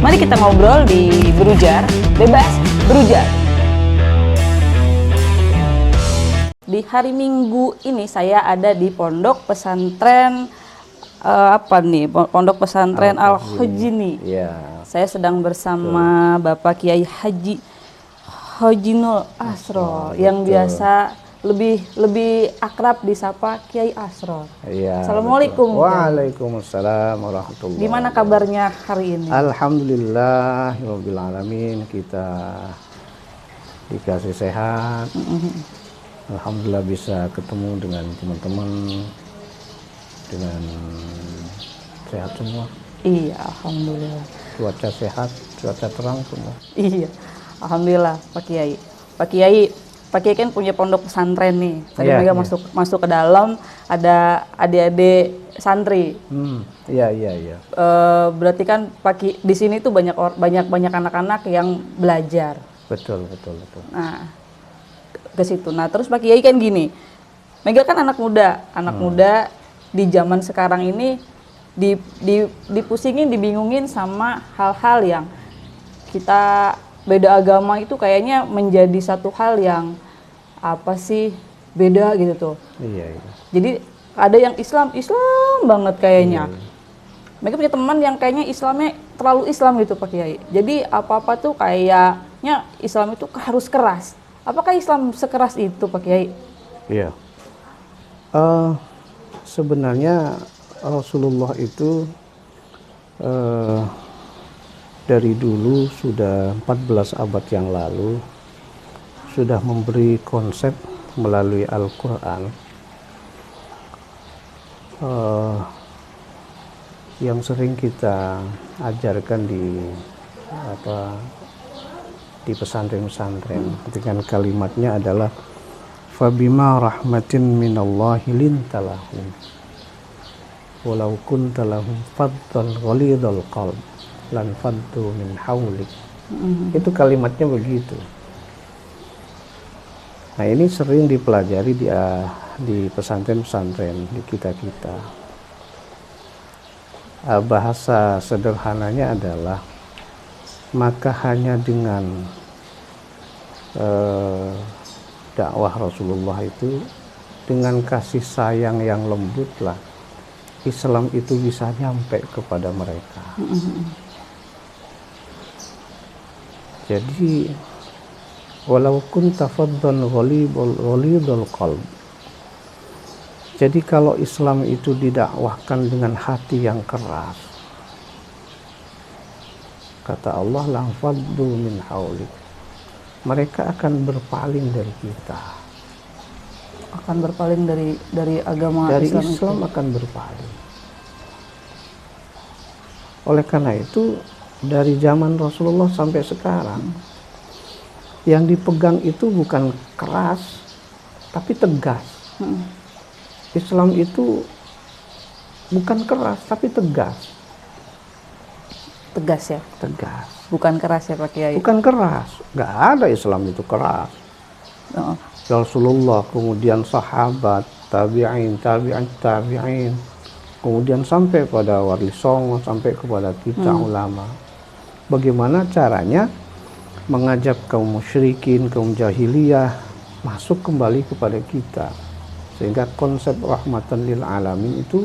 Mari kita ngobrol di Berujar, bebas berujar. Di hari Minggu ini saya ada di Pondok Pesantren Pondok Pesantren Al-Khojini. Ya. Saya sedang bersama Bapak Kiai Haji Hojinul Asror yang biasa lebih akrab disapa Kiai Asror. Ya, Assalamualaikum. Waalaikumsalam warahmatullahi. Gimana kabarnya hari ini? Alhamdulillahirabbil alamin, kita dikasih sehat. Alhamdulillah bisa ketemu dengan teman-teman dengan sehat semua. Iya, alhamdulillah. Cuaca sehat, cuaca terang semua. Iya, alhamdulillah Pak Kiai. Pak Kiai kan punya pondok pesantren nih. Tadi Iya, mereka iya. masuk ke dalam, ada adik-adik santri. Iya. Berarti kan di sini tuh banyak anak-anak yang belajar. Betul. Nah, ke situ. Nah, terus Pak Kiai kan gini. Mega kan anak muda di zaman sekarang ini dipusingin, dibingungin sama hal-hal yang kita beda agama itu kayaknya menjadi satu hal yang apa sih beda gitu tuh. Iya. Jadi ada yang Islam banget kayaknya. Iya. Mereka punya teman yang kayaknya Islamnya terlalu Islam gitu Pak Kiai. Jadi apa-apa tuh kayaknya Islam itu harus keras. Apakah Islam sekeras itu Pak Kiai? Iya. Sebenarnya Rasulullah itu dari dulu sudah 14 abad yang lalu sudah memberi konsep melalui Al-Quran yang sering kita ajarkan di pesantren-pesantren dengan kalimatnya adalah fabima rahmatin minallahi lintalahum walau kunta lahum faddan ghalidhal qalb lan faddu min haulik. Itu kalimatnya begitu. Nah, ini sering dipelajari di pesantren-pesantren di kita. Bahasa sederhananya adalah maka hanya dengan dakwah Rasulullah itu, dengan kasih sayang yang lembutlah Islam itu bisa nyampe kepada mereka. Jadi walau kunta faddan ghalidhal qalb. Jadi kalau Islam itu didakwahkan dengan hati yang keras, kata Allah, la faddu min haulik, mereka akan berpaling dari kita. Akan berpaling dari agama Dari Islam Islam itu. akan berpaling. Oleh karena itu dari zaman Rasulullah sampai sekarang yang dipegang itu bukan keras tapi tegas. Islam itu bukan keras tapi tegas. Tegas ya? Tegas. Bukan keras ya Pak Kiai? Bukan keras. Nggak ada Islam itu keras. Oh. Rasulullah, kemudian sahabat, tabi'in, kemudian sampai pada Wali Songo, sampai kepada kita ulama. Bagaimana caranya mengajak kaum musyrikin, kaum jahiliyah masuk kembali kepada kita. Sehingga konsep rahmatan lil alamin itu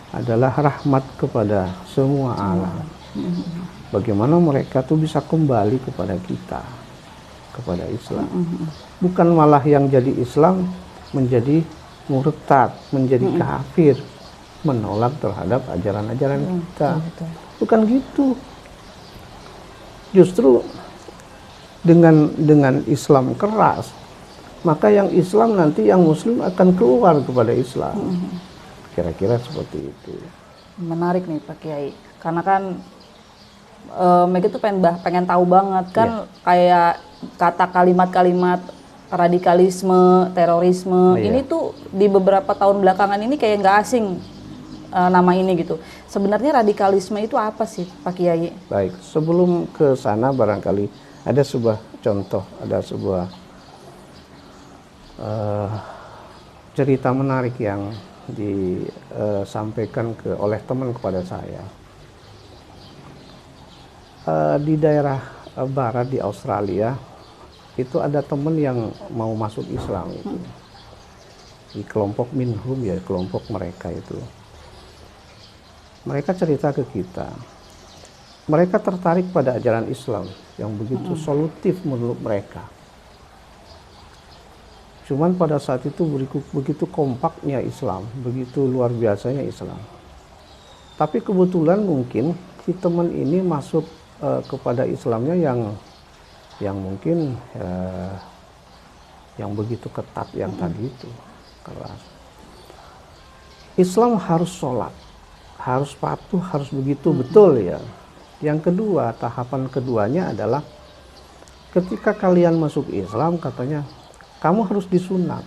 adalah rahmat kepada semua alam. Bagaimana mereka tuh bisa kembali kepada kita, kepada Islam. Bukan malah yang jadi Islam menjadi murtad, menjadi kafir, menolak terhadap ajaran-ajaran kita. Bukan gitu. Justru dengan Islam keras, maka yang Islam nanti yang Muslim akan keluar kepada Islam. Kira-kira seperti itu. Menarik nih Pak Kiai, karena kan mereka tuh pengen tahu banget kan kayak kata kalimat-kalimat radikalisme, terorisme, ini tuh di beberapa tahun belakangan ini kayak nggak asing nama ini gitu. Sebenarnya radikalisme itu apa sih Pak Kiai? Baik, sebelum ke sana barangkali ada sebuah contoh, ada sebuah cerita menarik yang disampaikan oleh teman kepada saya. Di daerah barat di Australia itu ada teman yang mau masuk Islam itu. Di kelompok minhum ya, kelompok mereka itu. Mereka cerita ke kita. Mereka tertarik pada ajaran Islam yang begitu solutif menurut mereka. Cuman pada saat itu begitu kompaknya Islam, begitu luar biasanya Islam. Tapi kebetulan mungkin si teman ini masuk kepada Islamnya yang mungkin yang begitu ketat yang tadi itu keras. Islam harus sholat, harus patuh, harus begitu betul ya. Yang kedua, tahapan keduanya adalah ketika kalian masuk Islam katanya kamu harus disunat.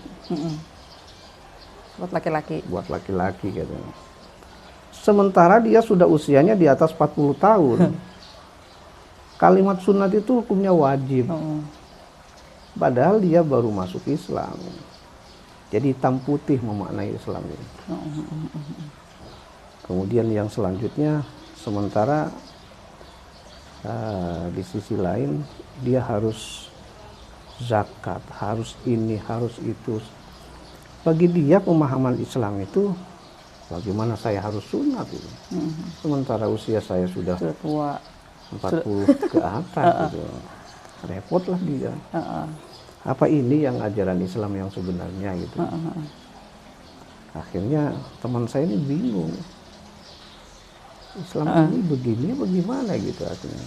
Buat laki-laki. Buat laki-laki katanya. Sementara dia sudah usianya di atas 40 tahun. Kalimat sunat itu hukumnya wajib. Padahal dia baru masuk Islam. Jadi hitam putih memaknai Islam ini. Kemudian yang selanjutnya, sementara di sisi lain dia harus zakat, harus ini, harus itu. Bagi dia pemahaman Islam itu bagaimana saya harus sunat itu. Sementara usia saya sudah tua. 40 ke atas gitu. Repotlah dia. Apa ini yang ajaran Islam yang sebenarnya gitu. Akhirnya teman saya ini bingung. Islam ini begini bagaimana gitu akhirnya.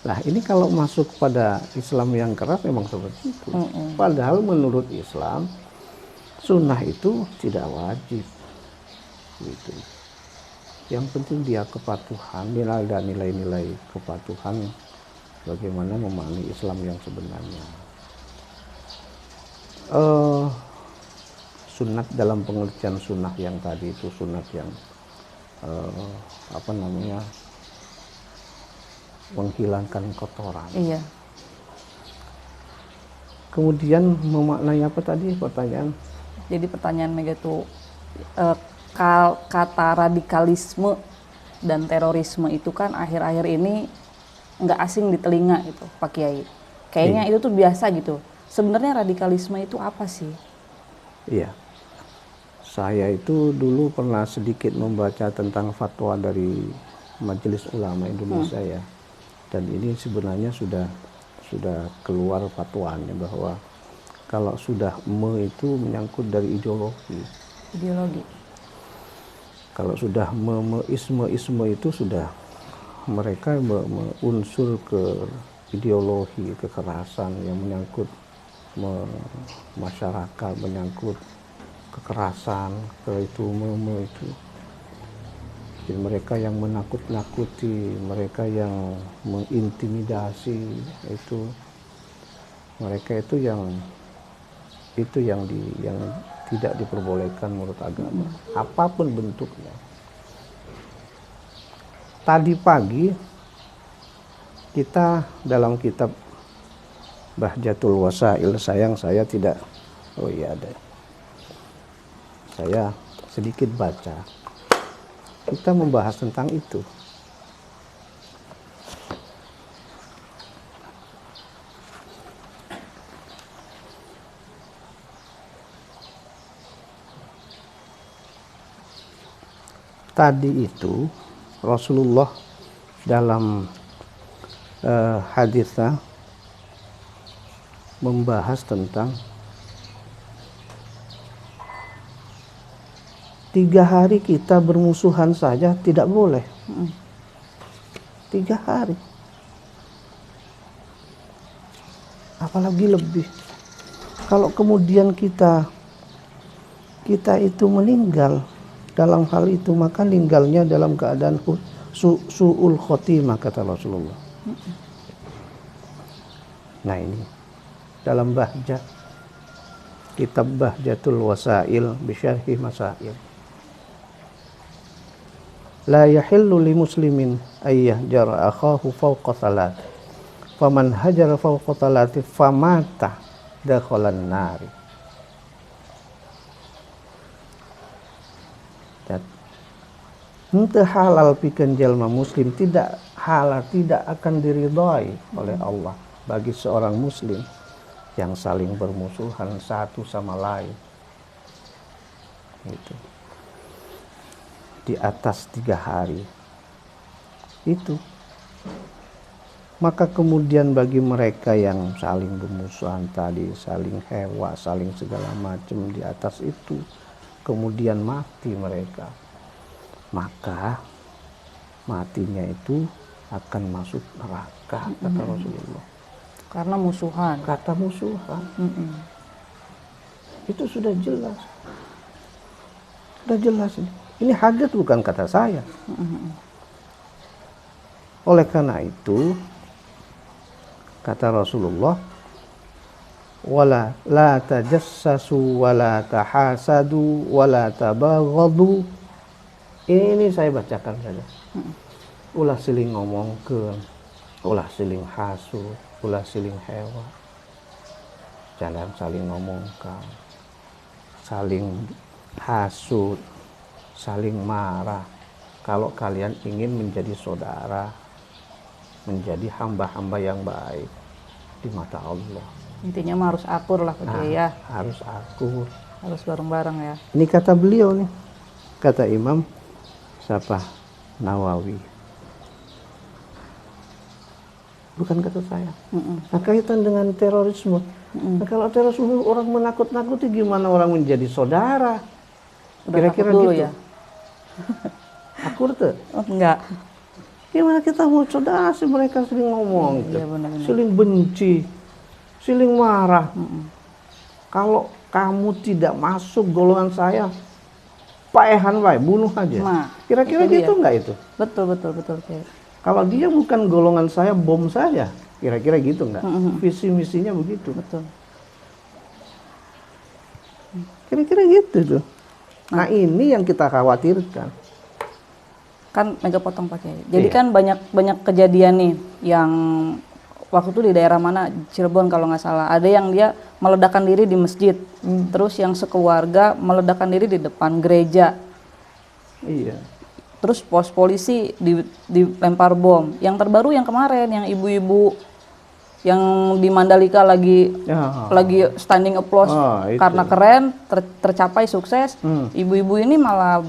Nah ini kalau masuk pada Islam yang keras memang seperti itu. Padahal menurut Islam sunnah itu tidak wajib gitu. Yang penting dia kepatuhan, nilai-nilai kepatuhan bagaimana memahami Islam yang sebenarnya. Sunat dalam pengertian sunnah yang tadi itu sunat yang menghilangkan kotoran. Iya. Kemudian memaknai apa tadi pertanyaan? Jadi pertanyaan Mega tuh kata radikalisme dan terorisme itu kan akhir-akhir ini nggak asing di telinga itu Pak Kiai. Kayaknya itu tuh biasa gitu. Sebenarnya radikalisme itu apa sih? Iya. Saya itu dulu pernah sedikit membaca tentang fatwa dari Majelis Ulama Indonesia ya. Dan ini sebenarnya sudah keluar fatwanya bahwa kalau sudah itu menyangkut dari ideologi. Kalau sudah isme itu sudah mereka unsur ke ideologi kekerasan yang menyangkut masyarakat, menyangkut kekerasan ke itu itu. Jadi mereka yang menakut-nakuti, mereka yang mengintimidasi itu, mereka itu yang tidak diperbolehkan menurut agama, apapun bentuknya. Tadi pagi kita dalam kitab Bahjatul Wasail, sayang saya tidak, oh iya ada. Saya sedikit baca. Kita membahas tentang itu. Tadi itu Rasulullah dalam hadisnya membahas tentang 3 hari kita bermusuhan saja tidak boleh. 3 hari. Apalagi lebih. Kalau kemudian kita itu meninggal dalam hal itu, maka meninggalnya dalam keadaan su'ul khotimah kata Rasulullah. Nah ini dalam kitab Bahjatul Wasail bisyarhi masail. La yahillu li muslimin ayyahjara akhahu fawqa salat. Faman hajara fawqa salati famata dakhalan nari. Henteu halal pikeun jalma muslim, tidak pahala tidak akan diridhai oleh Allah bagi seorang muslim yang saling bermusuhan satu sama lain. Itu di atas 3 hari itu. Maka kemudian bagi mereka yang saling bermusuhan tadi, saling hewa, saling segala macam di atas itu, kemudian mati mereka, maka matinya itu akan masuk neraka, kata Rasulullah. Karena musuhan. Kata musuhan. Itu sudah jelas. Sudah jelas ini. Ini hadits bukan kata saya. Oleh karena itu, kata Rasulullah, wala la tajassasu wala tahasadu wala tabaghadu. Ini saya bacakan saja. Ulah siling ngomongkeun, ulah siling hasud, ulah siling hewa. Jangan saling ngomongkan, saling hasud, saling marah. Kalau kalian ingin menjadi saudara, menjadi hamba-hamba yang baik di mata Allah. Intinya mah harus akur lah Pak Kiai ya. Harus akur. Harus bareng-bareng ya. Ini kata beliau nih, kata Imam siapa? Nawawi. Bukan kata saya. Nah, kaitan dengan terorisme. Nah, kalau terorisme orang menakut-nakuti, gimana orang menjadi saudara? Kira-kira dulu gitu. Ya. Akur tuh? Oh, enggak. Gimana kita mau saudara sih, mereka sering ngomong, Iya, benar-benar. siling benci, siling marah. Kalau kamu tidak masuk golongan saya, paehan wae, bunuh aja. Nah, Kira-kira itu dia. gitu nggak itu? Betul Kiai. Kalau dia bukan golongan saya, bom saja. Kira-kira gitu nggak? Visi misinya begitu. Betul. Kira-kira gitu tuh. Nah, ini yang kita khawatirkan. Kan mega potong Pak Kiai. Jadi kan banyak kejadian nih yang waktu itu di daerah mana, Cirebon kalau nggak salah, ada yang dia meledakkan diri di masjid, terus yang sekeluarga meledakkan diri di depan gereja, Iya. terus pos polisi dilempar bom. Yang terbaru yang kemarin, yang ibu-ibu yang di Mandalika lagi standing applause itu. karena keren, tercapai sukses. Ibu-ibu ini malah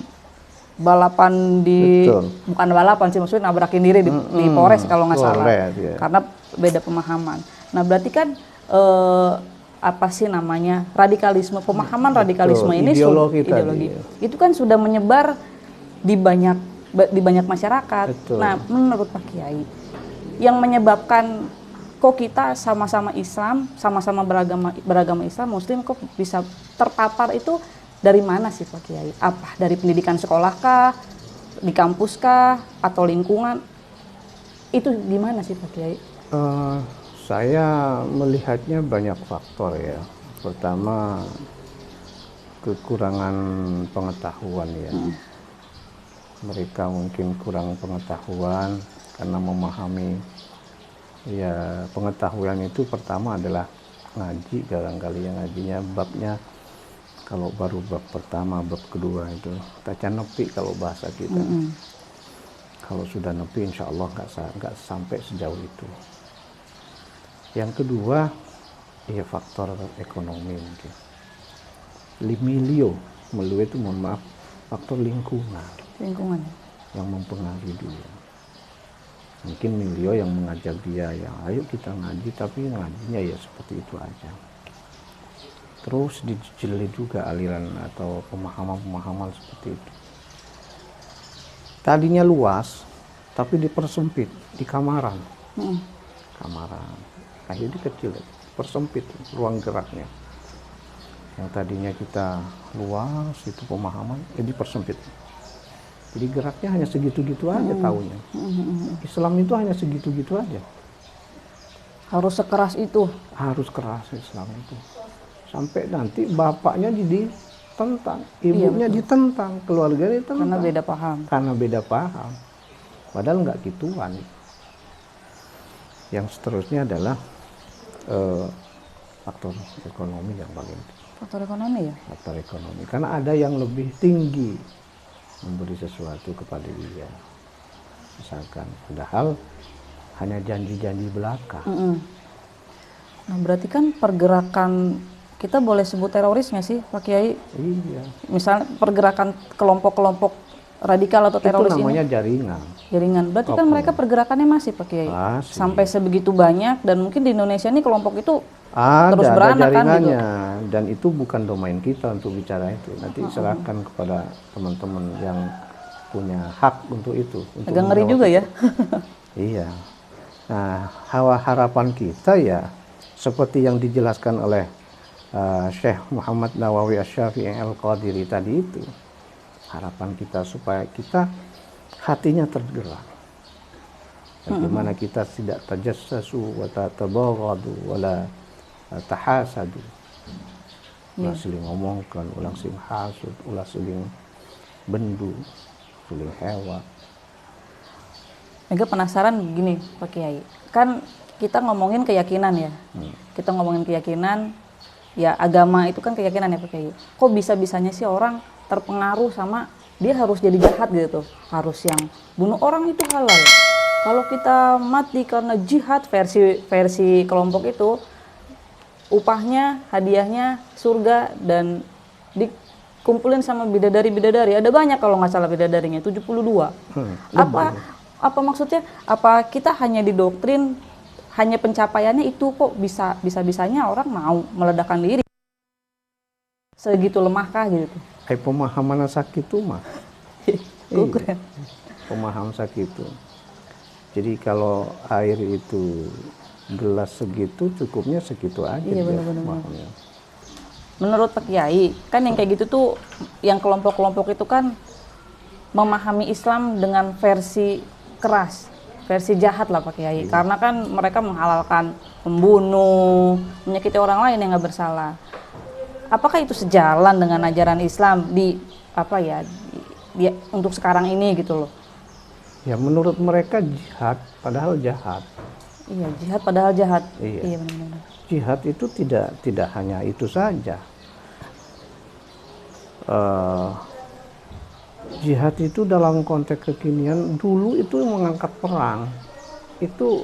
balapan Betul. bukan balapan sih, maksudnya nabrakin diri di Polres kalau nggak salah, Polres, ya. karena beda pemahaman. Nah berarti kan apa sih namanya, radikalisme, pemahaman radikalisme ini Ideologi ideologi tadi. itu kan sudah menyebar di banyak masyarakat. Betul. Nah menurut Pak Kiai, yang menyebabkan kok kita sama-sama Islam, sama-sama beragama Islam, Muslim, kok bisa terpapar itu dari mana sih Pak Kiai? Apa dari pendidikan sekolah kah, di kampus kah, atau lingkungan? Itu gimana sih Pak Kiai? Saya melihatnya banyak faktor ya. Pertama, kekurangan pengetahuan ya. Mereka mungkin kurang pengetahuan karena memahami. Ya, pengetahuan itu pertama adalah ngaji, barangkali yang ngajinya babnya. Kalau baru bab pertama, bab kedua itu tacan nepi kalau bahasa kita. Kalau sudah nepi, insya Allah nggak sampai sejauh itu. Yang kedua, ya faktor ekonomi mungkin. Milio itu mohon maaf, faktor lingkungan yang mempengaruhi dia. Mungkin milio yang mengajak dia, ya ayo kita ngaji, tapi ngajinya ya seperti itu aja. Terus dijeli juga aliran atau pemahaman seperti itu. Tadinya luas, tapi dipersempit di kamaran. Kamaran. Akhirnya kecil, persempit ruang geraknya. Yang tadinya kita luas, itu pemahaman, jadi persempit. Jadi geraknya hanya segitu-gitu aja taunya. Islam itu hanya segitu-gitu aja. Harus sekeras itu? Harus keras Islam itu. Sampai nanti bapaknya ditentang, ibunya ditentang, keluarganya ditentang. Karena beda paham. Karena beda paham. Padahal nggak gituan. Yang seterusnya adalah faktor ekonomi yang paling. Faktor ekonomi ya? Faktor ekonomi. Karena ada yang lebih tinggi memberi sesuatu kepada dia. misalkan. Padahal hanya janji-janji belaka. Nah, berarti kan pergerakan kita boleh sebut teroris nggak sih, Pak Kiai? Iya. Misalnya pergerakan kelompok-kelompok radikal atau teroris Itu ini? namanya jaringan. Jaringan. Berarti kan mereka pergerakannya masih, Pak Kiai? Masih. Sampai sebegitu banyak, dan mungkin di Indonesia ini kelompok itu terus Ada beranak kan gitu. jaringannya, dan itu bukan domain kita untuk bicara itu. Nanti serahkan kepada teman-teman yang punya hak untuk itu. Untuk Agak ngeri juga ya. Iya. Nah, harapan kita ya seperti yang dijelaskan oleh Syekh Muhammad Nawawi Asy-Syafi'i Al-Qadiri tadi itu. Harapan kita supaya kita hatinya tergerak. Bagaimana kita tidak tajassasu wa tabaghadu wala tahasadu. Ulah saling ngomongkan, ulah saling hasud, ulah saling bendu, saling hewa. Mega penasaran gini, Pak Kiai. Kan kita ngomongin keyakinan ya. Kita ngomongin keyakinan, ya agama itu kan keyakinan ya Pak Kiai. Kok bisa-bisanya sih orang terpengaruh sama dia harus jadi jahat gitu, harus yang bunuh orang itu halal. Kalau kita mati karena jihad versi kelompok itu, upahnya, hadiahnya surga dan dikumpulin sama bidadari-bidadari. Ada banyak kalau nggak salah bidadarinya, 72. Apa maksudnya? Apa kita hanya didoktrin, hanya pencapaiannya itu kok bisa-bisanya orang mau meledakkan diri? Segitu lemahkah gitu? Pemahaman sakit itu mah. Keren. Pemahaman sakit itu. Jadi kalau air itu gelas segitu, cukupnya segitu aja. Iya, benar-benar. Menurut Pak Kiai, kan yang kayak gitu tuh, yang kelompok-kelompok itu kan memahami Islam dengan versi keras, versi jahat lah Pak Kiai. Karena kan mereka menghalalkan membunuh, menyakiti orang lain yang nggak bersalah. Apakah itu sejalan dengan ajaran Islam untuk sekarang ini gitu loh? Ya menurut mereka jihad padahal jahat. Iya, jihad padahal jahat. Iya. Benar-benar. Jihad itu tidak hanya itu saja. Jihad itu dalam konteks kekinian dulu itu mengangkat perang. Itu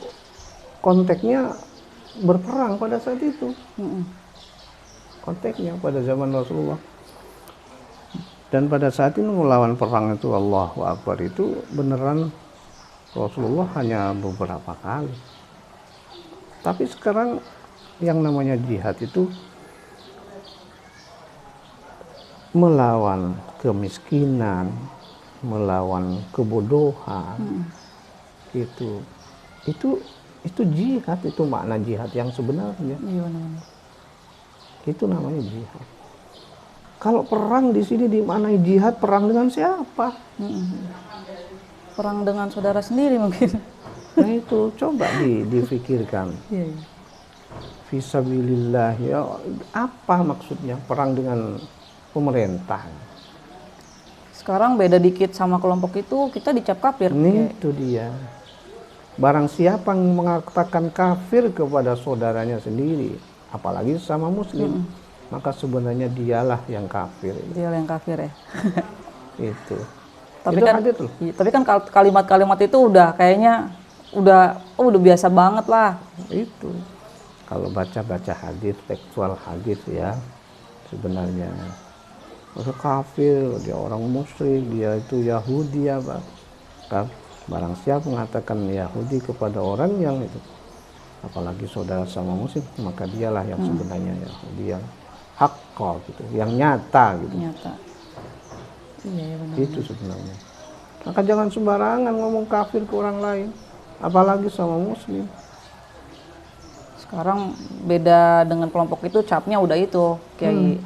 konteksnya berperang pada saat itu. Konteksnya pada zaman Rasulullah. Dan pada saat ini melawan perang itu Allahu Akbar itu beneran Rasulullah hanya beberapa kali. Tapi sekarang yang namanya jihad itu melawan kemiskinan, melawan kebodohan. Itu jihad, itu makna jihad yang sebenarnya. Iya, benar-benar. Itu namanya jihad. Kalau perang di sini dimaknai jihad, perang dengan siapa? Perang dengan saudara sendiri mungkin. Nah itu coba difikirkan. Iya. Fisabilillah, ya apa maksudnya perang dengan pemerintah? Sekarang beda dikit sama kelompok itu kita dicap kafir. Itu dia. Barang siapa yang mengatakan kafir kepada saudaranya sendiri, apalagi sama muslim, maka sebenarnya dialah yang kafir. Dia yang kafir ya. Itu. Tapi itu kan, tapi kan kalimat-kalimat itu udah kayaknya udah biasa banget lah. Itu. Kalau baca hadis, tekstual hadis ya, sebenarnya masa kafir, dia orang musyrik, dia itu Yahudi ya Pak. Barang siapa mengatakan Yahudi kepada orang yang itu, apalagi saudara sama muslim, maka dialah yang sebenarnya Yahudi yang hakka gitu, yang nyata gitu. Nyata. Iya, benar. Itu sebenarnya. Maka jangan sembarangan ngomong kafir ke orang lain, apalagi sama muslim. Sekarang beda dengan kelompok itu, capnya udah itu, Kiai.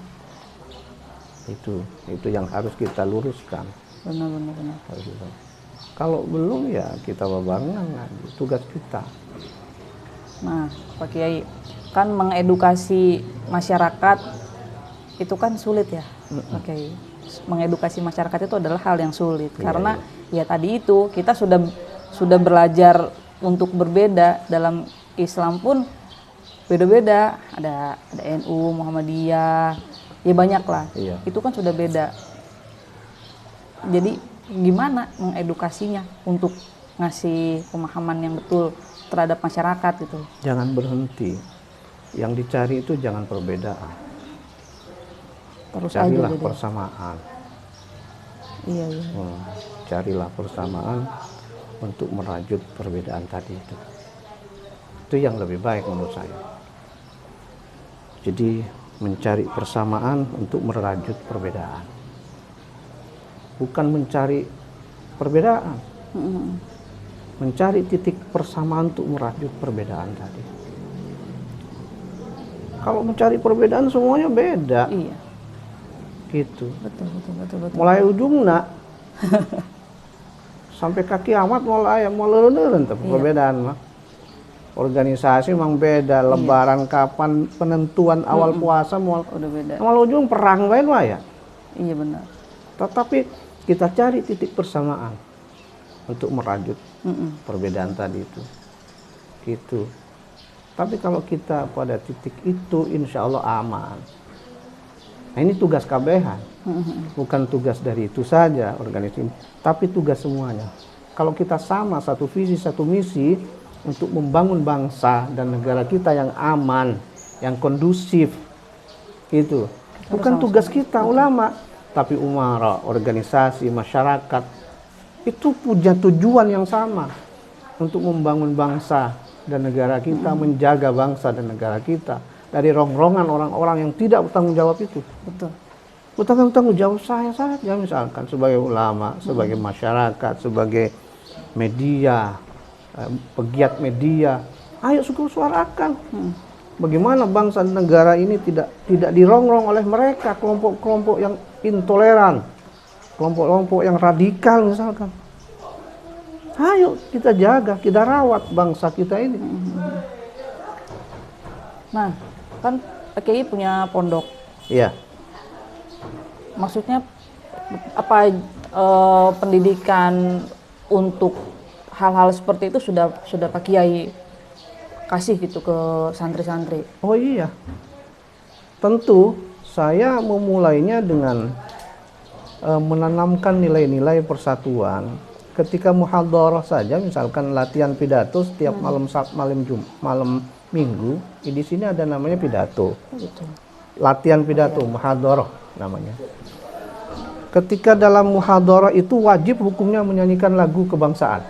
Itu yang harus kita luruskan. Benar. Kalau belum ya kita barengan lagi, tugas kita. Nah, Pak Kiai, kan mengedukasi masyarakat itu kan sulit ya, Pak Kiai. Mengedukasi masyarakat itu adalah hal yang sulit karena ya tadi itu kita sudah belajar untuk berbeda. Dalam Islam pun beda-beda, ada NU, Muhammadiyah, ya banyak lah. Itu kan sudah beda. Jadi gimana mengedukasinya untuk ngasih pemahaman yang betul terhadap masyarakat gitu. Jangan berhenti. Yang dicari itu jangan perbedaan. Terus Carilah aja gitu. persamaan. Iya, iya. Carilah persamaan untuk merajut perbedaan tadi itu. Itu yang lebih baik menurut saya. Jadi mencari persamaan untuk merajut perbedaan. Bukan mencari perbedaan. Mencari titik persamaan untuk merajut perbedaan tadi. Kalau mencari perbedaan semuanya beda. Iya. Gitu. Betul. Mulai ujung nak sampai kaki amat mulai leureun teh perbedaan mah. Organisasi memang beda, lebaran kapan, penentuan awal puasa Udah beda. Awal ujung perang lain mah ya. Iya benar. Tetapi kita cari titik persamaan untuk merajut perbedaan tadi itu. Gitu. Tapi kalau kita pada titik itu insya Allah aman. Nah ini tugas KBH, bukan tugas dari itu saja organisasi, tapi tugas semuanya. Kalau kita sama satu visi, satu misi untuk membangun bangsa dan negara kita yang aman, yang kondusif, itu bukan tugas kita ulama, tapi umara, organisasi, masyarakat itu punya tujuan yang sama untuk membangun bangsa dan negara kita, menjaga bangsa dan negara kita dari rongrongan orang-orang yang tidak bertanggung jawab itu. Betul. Bertanggung jawab saya saja misalkan sebagai ulama, sebagai masyarakat, sebagai media, pegiat media. Ayo suarakan. Bagaimana bangsa dan negara ini tidak dirongrong oleh mereka, kelompok-kelompok yang intoleran, kelompok-kelompok yang radikal misalkan. Ayo kita jaga, kita rawat bangsa kita ini. Nah, kan PKI punya pondok. Iya. Maksudnya apa pendidikan untuk hal-hal seperti itu sudah Pak Kiai kasih gitu ke santri-santri? Oh iya. Tentu saya memulainya dengan menanamkan nilai-nilai persatuan. Ketika muhadharah saja, misalkan latihan pidato setiap malam Minggu, di sini ada namanya pidato. Gitu. Latihan pidato, muhadharah namanya. Ketika dalam muhadharah itu wajib hukumnya menyanyikan lagu kebangsaan.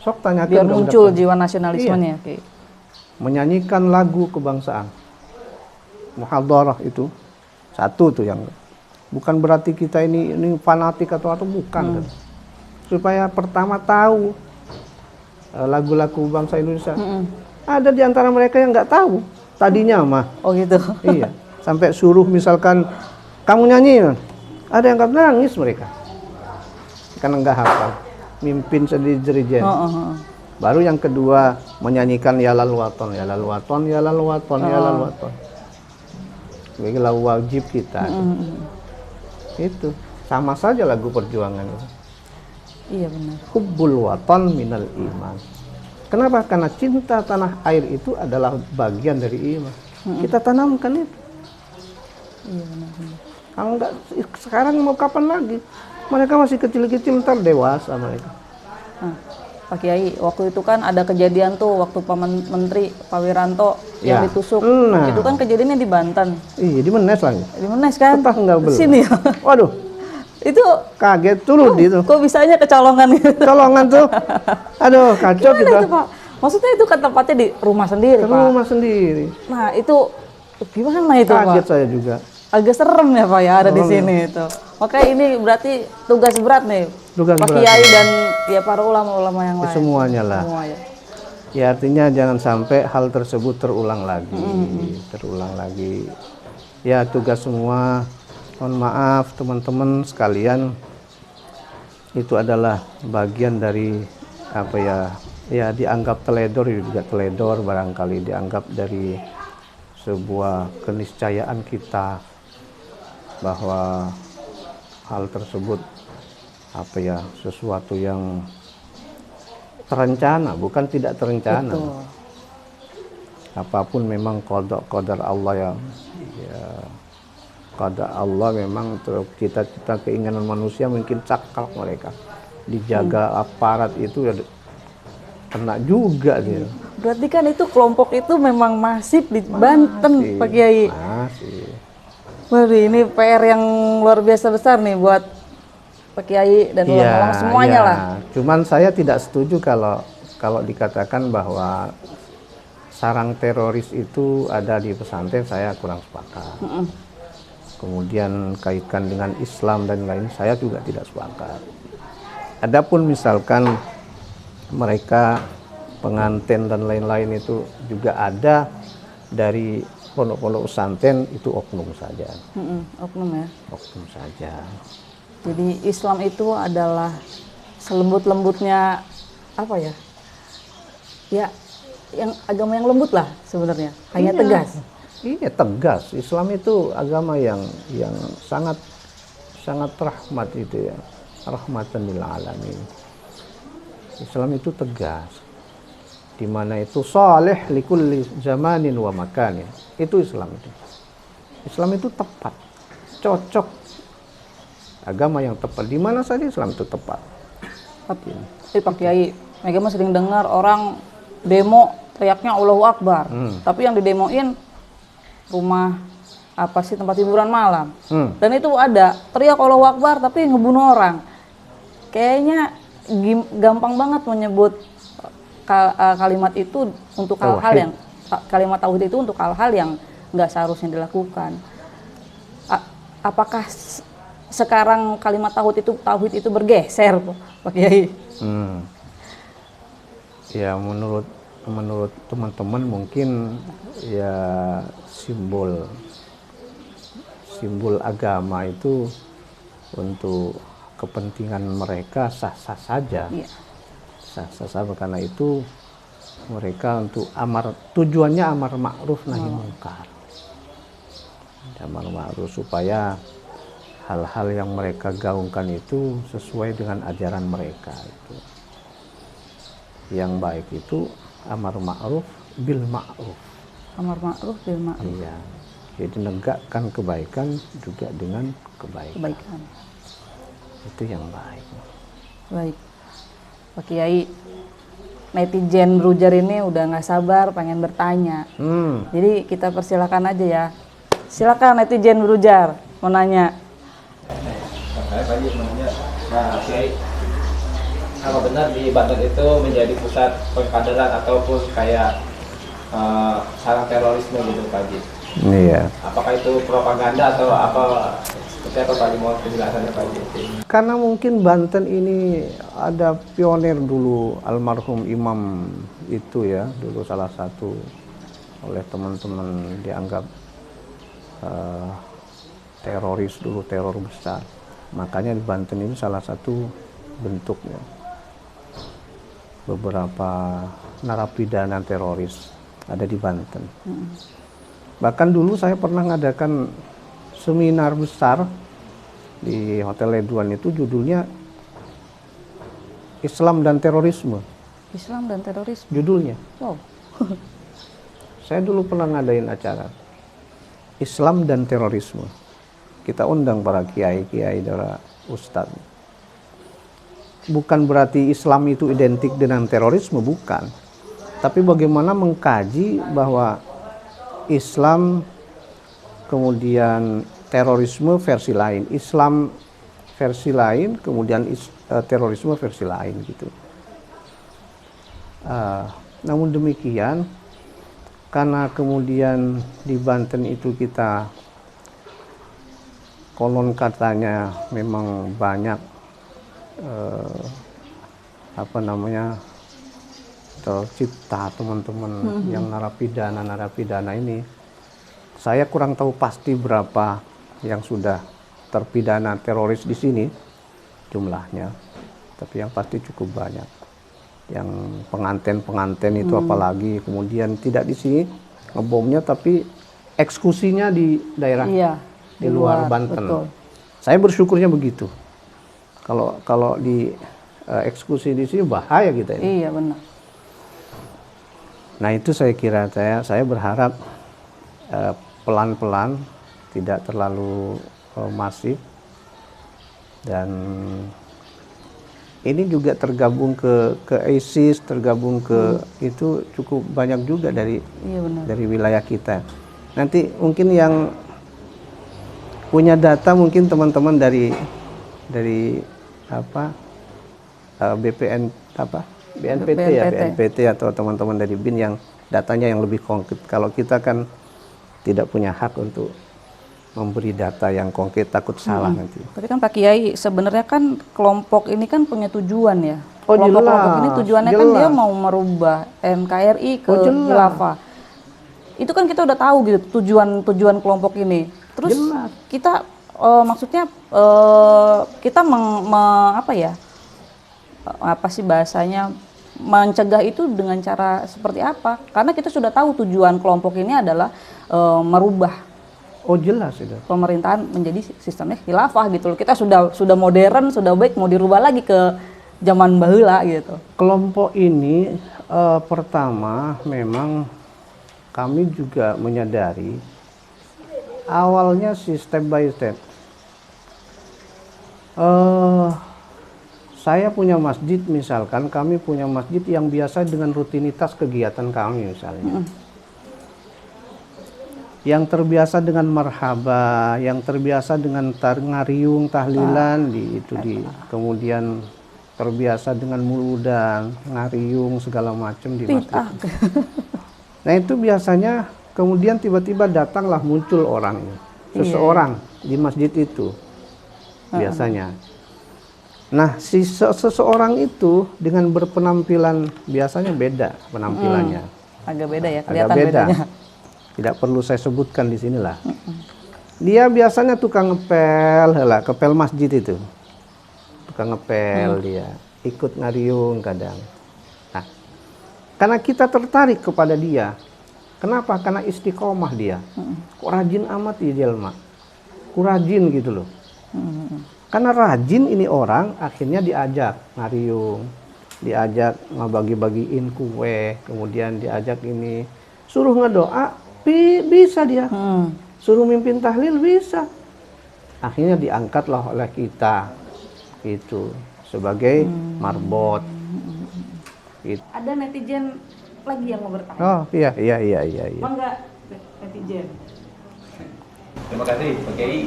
Sok tanyakan Biar muncul jiwa nasionalismenya. Iya. Menyanyikan lagu kebangsaan. Muhadharah itu satu tuh yang bukan berarti kita ini fanatik atau bukan. Supaya pertama tahu lagu-lagu bangsa Indonesia. Ada di antara mereka yang nggak tahu tadinya mah. Oh gitu. Iya. Sampai suruh misalkan kamu nyanyi, ada yang nggak nangis mereka. Karena nggak hafal. Mimpin sendiri-jerijen. Baru yang kedua menyanyikan ya lal waton, ya lal waton, ya lal waton, ya lal waton. Begitulah wajib kita. Itu sama saja lagu perjuangan itu. Iya benar. Hubbul waton minal iman. Kenapa? Karena cinta tanah air itu adalah bagian dari iman. Kita tanamkan itu. Iya benar. Kalau enggak sekarang mau kapan lagi? Mereka masih kecil-kecil, ntar dewasa mereka. Nah, Pak Kiai, waktu itu kan ada kejadian tuh waktu Pak Menteri Pak Wiranto yang ditusuk. Nah. Itu kan kejadiannya di Banten. Iya, di Menes lagi. Di Menes kan? Tetap enggak belum. Sini ya. Waduh, Itu kaget turun itu. kok bisanya kecolongan gitu? Colongan tuh. Aduh, kacau Gimana kita. itu Pak? Maksudnya itu kan tempatnya di rumah sendiri Ke Pak. rumah sendiri. Nah itu gimana itu Kaget Pak? saya juga. Agak serem ya Pak ya ada di sini itu. Oke ini berarti tugas berat nih. Tugas Pak berat. Kiai dan ya para ulama-ulama yang lain. Semuanya lah. Semuanya. Ya artinya jangan sampai hal tersebut terulang lagi. Terulang lagi. Ya tugas semua. Mohon maaf teman-teman sekalian. Itu adalah bagian dari apa ya? Ya dianggap teledor juga teledor barangkali dianggap dari sebuah keniscayaan kita bahwa hal tersebut apa ya sesuatu yang terencana bukan tidak terencana. Betul. Apapun memang qadar Allah ya qadar Allah memang cita-cita keinginan manusia mungkin cakal mereka dijaga aparat itu ya kena juga dia. Berarti kan itu kelompok itu memang masif di Banten, Pak Kiai. Masih. Waduh, ini PR yang luar biasa besar nih buat Pak Kiai dan ulama-ulama semuanya lah. Cuman saya tidak setuju kalau dikatakan bahwa sarang teroris itu ada di pesantren, saya kurang sepakat. Kemudian kaitkan dengan Islam dan lain, saya juga tidak sepakat. Adapun misalkan mereka pengantin dan lain-lain itu juga ada dari pondok-pondok pesantren, itu oknum saja. Oknum ya. Oknum saja. Jadi Islam itu adalah selembut-lembutnya apa ya? Ya, yang agama yang lembut lah sebenarnya. Hanya tegas. Iya, tegas. Islam itu agama yang sangat rahmat itu ya. Rahmatan lil alamin. Islam itu tegas. Di mana itu salih likulli zamanin wa makanin. Itu Islam itu. Islam itu tepat. Cocok. Agama yang tepat. Di mana saja Islam itu tepat. Tapi Pak Kiai, Mega mah sering dengar orang demo teriaknya Allahu Akbar. Tapi yang didemoin rumah apa sih, tempat hiburan malam. Dan itu ada teriak Allahu Akbar tapi ngebunuh orang. Kayaknya gampang banget menyebut kalimat itu untuk hal-hal yang kalimat tauhid itu untuk hal-hal yang nggak seharusnya dilakukan. Apakah sekarang kalimat tauhid itu bergeser, Pak Kiai? Ya menurut teman-teman mungkin ya simbol agama itu untuk kepentingan mereka sah-sah saja. Iya. Sah-sah saja, karena itu mereka untuk tujuannya amar ma'ruf nahi mungkar. Amar ma'ruf supaya hal-hal yang mereka gaungkan itu sesuai dengan ajaran mereka itu. Yang baik itu amar ma'ruf bil ma'ruf. Amar ma'ruf bil ma'ruf. Iya. Jadi negakkan kebaikan juga dengan kebaikan. Itu yang baik. Baik. Pak Kiai, netizen Brujar ini udah nggak sabar pengen bertanya. Jadi kita persilakan aja ya. Silakan netizen Brujar mau nanya. Saya tadi menanya, Pak Kiai, apa benar di Banten itu menjadi pusat pengkaderan ataupun kayak sarang terorisme gitu Pak Haji? Iya. Apakah itu propaganda atau apa? Seperti apa Pak Haji, mau penjelasannya Pak Haji? Karena mungkin Banten ini ada pionir dulu, almarhum imam itu ya, dulu salah satu oleh teman-teman dianggap teroris dulu, teror besar. Makanya di Banten ini salah satu bentuknya. Beberapa narapidana teroris ada di Banten. Bahkan dulu saya pernah mengadakan seminar besar di Hotel Leduan, itu judulnya Islam dan Terorisme. Islam dan terorisme. Judulnya. Wow. Saya dulu pernah ngadain acara Islam dan Terorisme. Kita undang para kiai-kiai dan ustadz. Bukan berarti Islam itu identik dengan terorisme, bukan. Tapi bagaimana mengkaji bahwa Islam kemudian terorisme versi lain, Islam versi lain, kemudian terorisme versi lain gitu. Namun demikian, karena kemudian di Banten itu kita konon katanya memang banyak tercipta teman-teman yang narapidana ini. Saya kurang tahu pasti berapa yang sudah terpidana teroris di sini jumlahnya, tapi yang pasti cukup banyak. Yang pengantin itu apalagi, kemudian tidak di sini ngebomnya, tapi eksekusinya di daerah di luar Banten. Betul. Saya bersyukurnya begitu. Kalau di eksekusi di sini bahaya kita ini. Iya benar. Nah itu saya kira saya berharap pelan-pelan, tidak terlalu masif, dan ini juga tergabung ke ISIS, tergabung ke itu cukup banyak juga dari Iya benar. dari wilayah kita. Nanti mungkin yang punya data mungkin teman-teman dari apa BPN apa BNPT ya BNPT atau teman-teman dari BIN yang datanya yang lebih konkret. Kalau kita kan tidak punya hak untuk memberi data yang konkret, takut salah nanti. Tapi kan Pak Kiai sebenarnya kan kelompok ini kan punya tujuan ya. Oh, Kelompok-kelompok ini jelas, tujuannya kan dia mau merubah NKRI ke khilafah. Itu kan kita udah tahu gitu tujuan kelompok ini. Terus Jelas. kita maksudnya kita apa sih bahasanya, mencegah itu dengan cara seperti apa? Karena kita sudah tahu tujuan kelompok ini adalah merubah Oh jelas itu. pemerintahan menjadi sistemnya khilafah gitu loh. Kita sudah modern, sudah baik, mau dirubah lagi ke zaman baheula gitu. Kelompok ini pertama memang kami juga menyadari awalnya step by step. Saya punya masjid misalkan, kami punya masjid yang biasa dengan rutinitas kegiatan kami misalnya. Yang terbiasa dengan marhaba, yang terbiasa dengan ngariung, tahlilan kemudian terbiasa dengan muludan, ngariung segala macam di masjid. Nah itu biasanya kemudian tiba-tiba datanglah muncul orang, seseorang di masjid itu biasanya. Nah si seseorang itu dengan berpenampilan biasanya beda penampilannya. Agak beda ya, kelihatan agak beda. bedanya. Tidak perlu saya sebutkan di sinilah. Dia biasanya tukang ngepel, kepel masjid itu. Tukang ngepel dia, ikut ngariung kadang. Nah, karena kita tertarik kepada dia. Kenapa? Karena istiqomah dia. Kok rajin amat ya jelma. Kok rajin gitu loh. Karena rajin ini orang akhirnya diajak ngariung, diajak ngebagi-bagiin kue, kemudian diajak ini suruh ngedoa. Bisa dia, suruh mimpin tahlil bisa. Akhirnya diangkatlah oleh kita itu sebagai marbot. Gitu. Ada netizen lagi yang mau bertanya. Oh iya. Mangga netizen. Terima kasih Pak Kiai.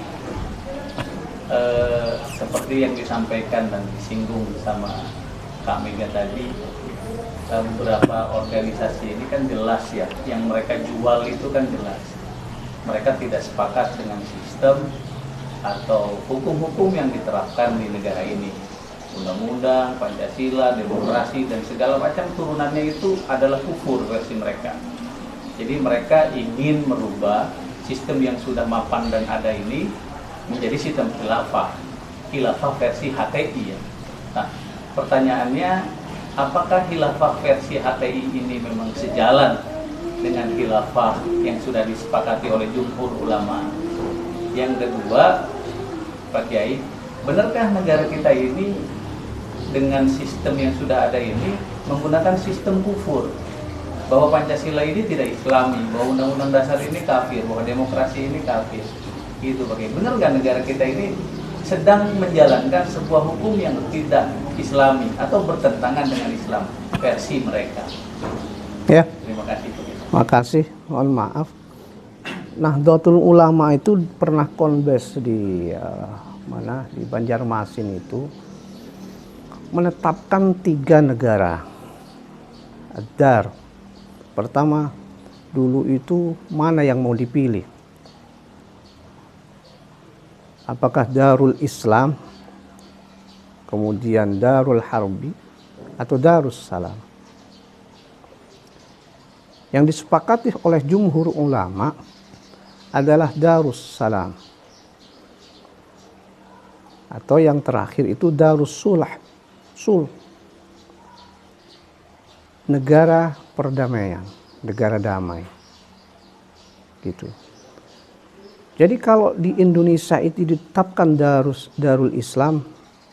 Seperti yang disampaikan dan disinggung sama Kak Mega tadi, beberapa organisasi ini kan jelas ya, yang mereka jual itu kan jelas. Mereka tidak sepakat dengan sistem atau hukum-hukum yang diterapkan di negara ini. Undang-undang, Pancasila, demokrasi, dan segala macam turunannya itu adalah kufur versi mereka. Jadi mereka ingin merubah sistem yang sudah mapan dan ada ini menjadi sistem khilafah versi HTI ya. Nah, pertanyaannya, apakah khilafah versi HTI ini memang sejalan dengan khilafah yang sudah disepakati oleh jumhur ulama? Yang kedua, Pak Kiai, benarkah negara kita ini dengan sistem yang sudah ada ini menggunakan sistem kufur? Bahwa Pancasila ini tidak Islami, bahwa Undang-Undang Dasar ini kafir, bahwa demokrasi ini kafir. Gitu Pak Kiai. Benar nggak negara kita ini sedang menjalankan sebuah hukum yang tidak Islami atau bertentangan dengan Islam versi mereka? Ya. Terima kasih. Makasih, mohon maaf. Nahdlatul Ulama itu pernah konbes di di Banjarmasin itu menetapkan 3 negara. Dar. Pertama, dulu itu mana yang mau dipilih? Apakah Darul Islam, kemudian Darul Harbi, atau Darus Salam? Yang disepakati oleh jumhur ulama adalah Darus Salam. Atau yang terakhir itu Darus Sulh. Negara perdamaian, negara damai. Gitu. Jadi kalau di Indonesia itu ditetapkan Darul Islam,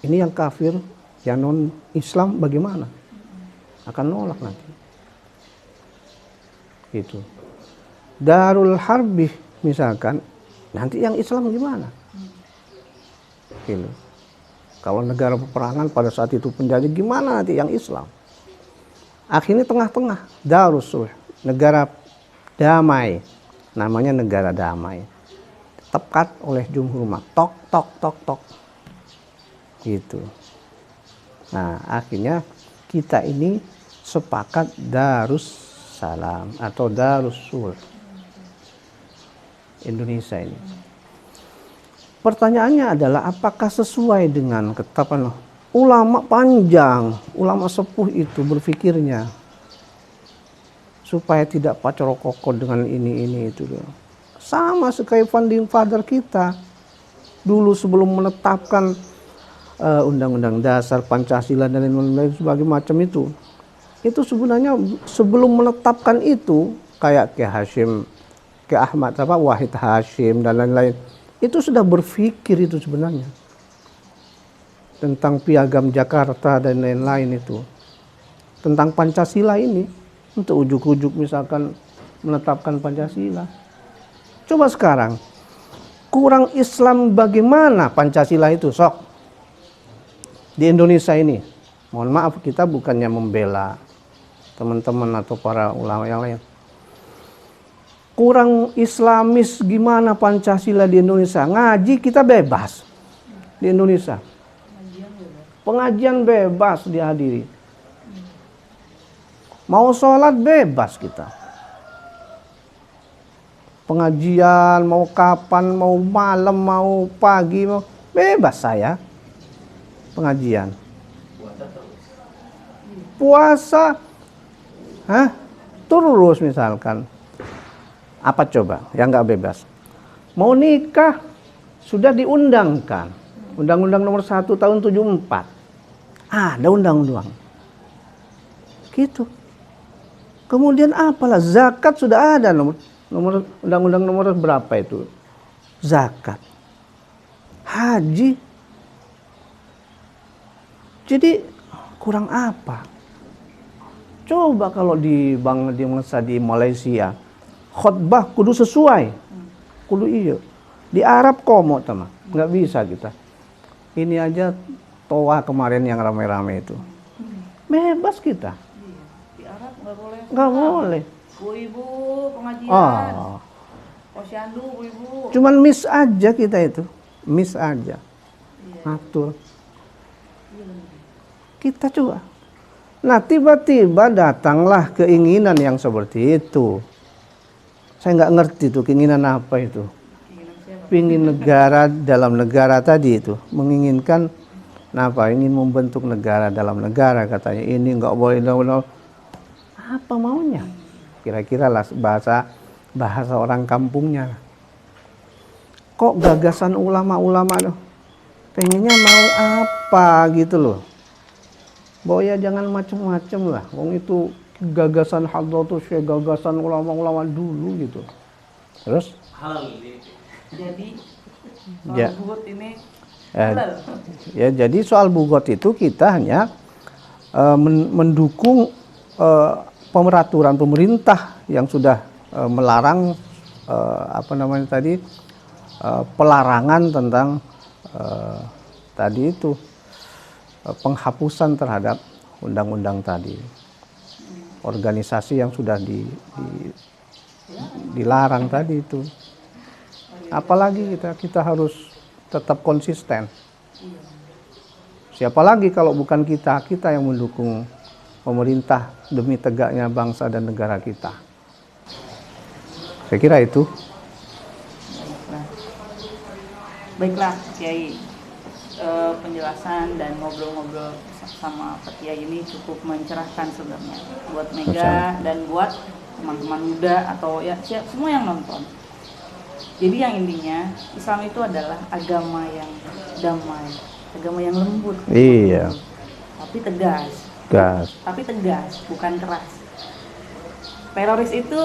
ini yang kafir, yang non Islam bagaimana? Akan nolak nanti. Gitu. Darul Harbi misalkan, nanti yang Islam gimana? Gitu. Kalau negara peperangan pada saat itu penjajah, gimana nanti yang Islam? Akhirnya tengah-tengah, Darussulh, negara damai, namanya negara damai. Tepat oleh jumhur ulama, tok tok tok tok, gitu. Nah akhirnya kita ini sepakat Darussalam atau Darussulh Indonesia ini. Pertanyaannya adalah apakah sesuai dengan ketetapan ulama panjang, ulama sepuh itu berpikirnya supaya tidak pacorokoko dengan ini itu. Sama sekali founding father kita dulu sebelum menetapkan undang-undang dasar Pancasila dan lain-lain sebagainya macam itu sebenarnya sebelum menetapkan itu kayak Ki Hashim, Ki Ahmad Wahid Hashim dan lain-lain itu sudah berpikir itu sebenarnya tentang Piagam Jakarta dan lain-lain itu, tentang Pancasila ini, untuk ujuk-ujuk misalkan menetapkan Pancasila. Coba sekarang kurang Islam bagaimana Pancasila itu sok di Indonesia ini. Mohon maaf, kita bukannya membela teman-teman atau para ulama yang lain. Kurang Islamis gimana Pancasila di Indonesia? Ngaji kita bebas di Indonesia. Pengajian bebas dihadiri. Mau sholat bebas kita. Pengajian mau kapan, mau malam, mau pagi, mau bebas saya. Pengajian. Puasa. Terus misalkan. Apa coba yang nggak bebas? Mau nikah sudah diundangkan. Undang-Undang nomor 1 tahun 74. Ada undang-undang. Gitu. Kemudian apalah, zakat sudah ada nomor undang-undang nomor berapa itu? Zakat. Haji. Jadi kurang apa? Coba kalau di Malaysia, khutbah kudu sesuai, kudu iya. Di Arab komo teman, nggak bisa kita. Ini aja toa kemarin yang rame-rame itu, bebas kita. Di Arab nggak boleh. Nggak boleh. Bu-ibu pengajian. Posyandu bu-ibu. Cuman miss aja kita itu, miss aja. Atur. Kita coba. Nah tiba-tiba datanglah keinginan yang seperti itu. Saya nggak ngerti tuh keinginan apa itu. Pingin negara dalam negara tadi itu, menginginkan apa? Ingin membentuk negara dalam negara katanya. Ini nggak boleh, apa maunya? Kira-kira lah bahasa orang kampungnya. Kok gagasan ulama-ulama loh? Pengennya mau apa gitu loh? Boya jangan macem-macem lah. Wong itu gagasan Hadratus Syekh, gagasan ulama-ulama dulu gitu. Terus? Jadi Ya. bugot ini Ya, jadi soal bugot itu kita hanya mendukung pemeraturan pemerintah yang sudah melarang pelarangan tentang tadi itu penghapusan terhadap undang-undang tadi. Organisasi yang sudah dilarang tadi itu. Apalagi kita harus tetap konsisten. Siapa lagi kalau bukan kita yang mendukung pemerintah demi tegaknya bangsa dan negara kita. Saya kira itu. Baiklah Kiai, penjelasan dan ngobrol-ngobrol sama Pak Kiai ini cukup mencerahkan sebenarnya buat Mega dan buat teman-teman muda atau ya semua yang nonton. Jadi yang intinya Islam itu adalah agama yang damai, agama yang lembut. Iya. Tapi tegas. Tapi tegas, bukan keras. Teroris itu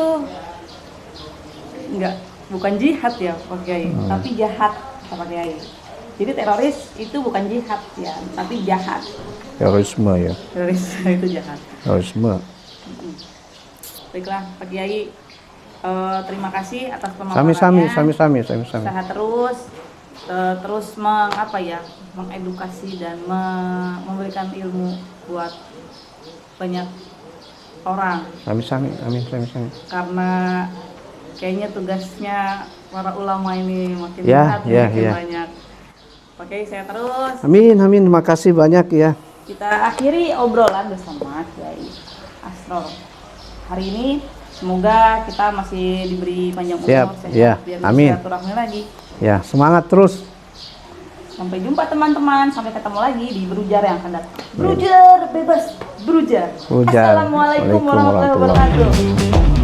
bukan jihad ya Pak Kiai, tapi jahat Pak Kiai. Jadi teroris itu bukan jihad ya, tapi jahat. Terorisme ya. Teroris itu jahat. Terorisme. Baiklah Pak Kiai, terima kasih atas pemaparannya. Sami-sami. Sehat terus mengedukasi dan memberikan ilmu buat banyak orang. Amin, amin, amin, amin, amin. Karena kayaknya tugasnya para ulama ini makin Ya, berat, ya, makin ya. banyak. Oke, saya terus. Amin, amin. Terima kasih banyak ya. Kita akhiri obrolan bersama Kiai Asror hari ini. Semoga kita masih diberi panjang umur, Siap, sehat, ya. biar Amin. bisa silaturahmi lagi. Ya, semangat terus. Sampai jumpa teman-teman, sampai ketemu lagi di Berujar yang akan datang. Berujar bebas, berujar. Berujar. Assalamualaikum Waalaikumsalam warahmatullahi wabarakatuh.